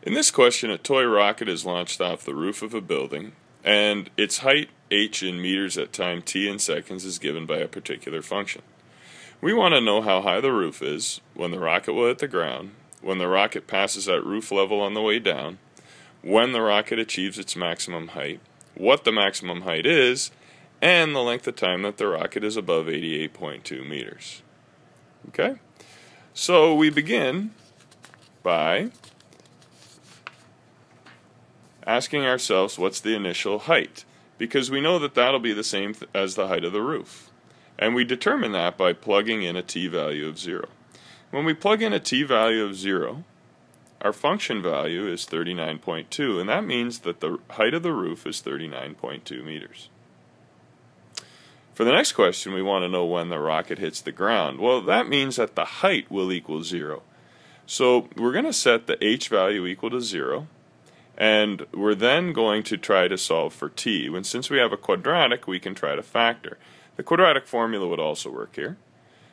In this question, a toy rocket is launched off the roof of a building, and its height, h in meters at time t in seconds, is given by a particular function. We want to know how high the roof is, when the rocket will hit the ground, when the rocket passes at roof level on the way down, when the rocket achieves its maximum height, what the maximum height is, and the length of time that the rocket is above 88.2 meters. Okay? So we begin by asking ourselves what's the initial height, because we know that that'll be the same as the height of the roof. And we determine that by plugging in a t value of 0. When we plug in a t value of 0, our function value is 39.2, and that means that the height of the roof is 39.2 meters. For the next question, we want to know when the rocket hits the ground. Well, that means that the height will equal 0. So we're going to set the h value equal to 0, and we're then going to try to solve for t. And since we have a quadratic, we can try to factor. The quadratic formula would also work here.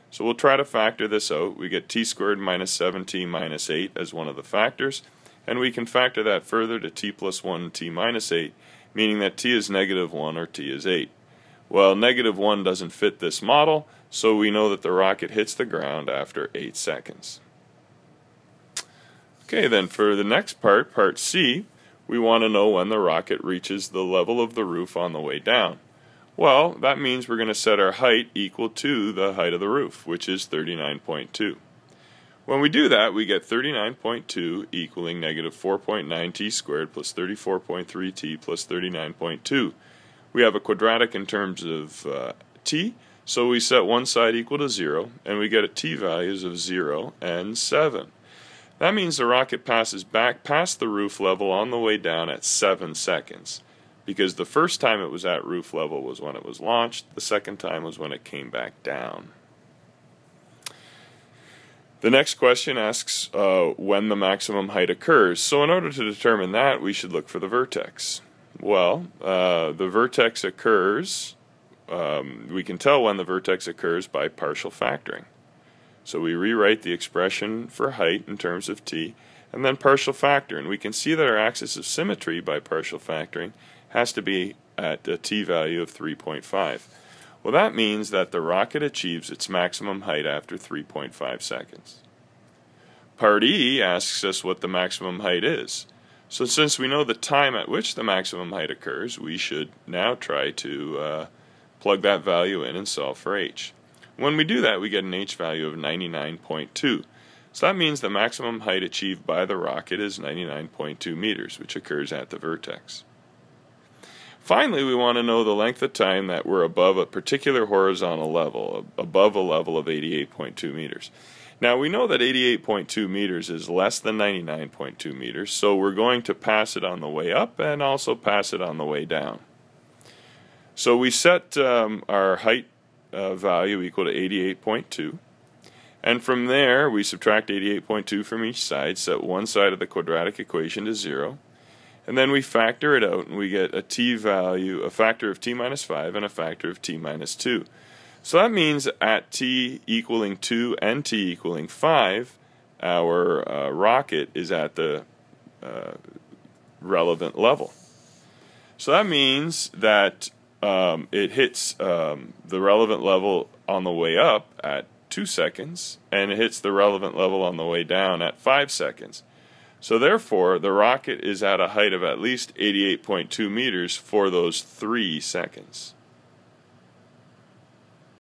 So we'll try to factor this out. We get t squared minus 7t minus 8 as one of the factors, and we can factor that further to t plus 1 and t minus 8, meaning that t is negative 1 or t is 8. Well, negative 1 doesn't fit this model, so we know that the rocket hits the ground after 8 seconds. Okay, then for the next part, part C, we want to know when the rocket reaches the level of the roof on the way down. Well, that means we're going to set our height equal to the height of the roof, which is 39.2. When we do that, we get 39.2 equaling negative 4.9t squared plus 34.3t plus 39.2. We have a quadratic in terms of t, so we set one side equal to 0, and we get a t values of 0 and 7. That means the rocket passes back past the roof level on the way down at 7 seconds. Because the first time it was at roof level was when it was launched, the second time was when it came back down. The next question asks when the maximum height occurs. So in order to determine that, we should look for the vertex. Well, the vertex occurs, we can tell when the vertex occurs by partial factoring. So we rewrite the expression for height in terms of t, and then partial factor, and we can see that our axis of symmetry by partial factoring has to be at a t value of 3.5. Well, that means that the rocket achieves its maximum height after 3.5 seconds. Part E asks us what the maximum height is. So since we know the time at which the maximum height occurs, we should now try to plug that value in and solve for h. When we do that, we get an h value of 99.2. So that means the maximum height achieved by the rocket is 99.2 meters, which occurs at the vertex. Finally, we want to know the length of time that we're above a particular horizontal level, above a level of 88.2 meters. Now, we know that 88.2 meters is less than 99.2 meters, so we're going to pass it on the way up and also pass it on the way down. So we set our height value equal to 88.2, and from there we subtract 88.2 from each side, set one side of the quadratic equation to 0, and then we factor it out, and we get a t value, a factor of t minus 5 and a factor of t minus 2. So that means at t equaling 2 and t equaling 5, our rocket is at the relevant level. So that means that it hits the relevant level on the way up at 2 seconds, and it hits the relevant level on the way down at 5 seconds. So therefore, the rocket is at a height of at least 88.2 meters for those 3 seconds.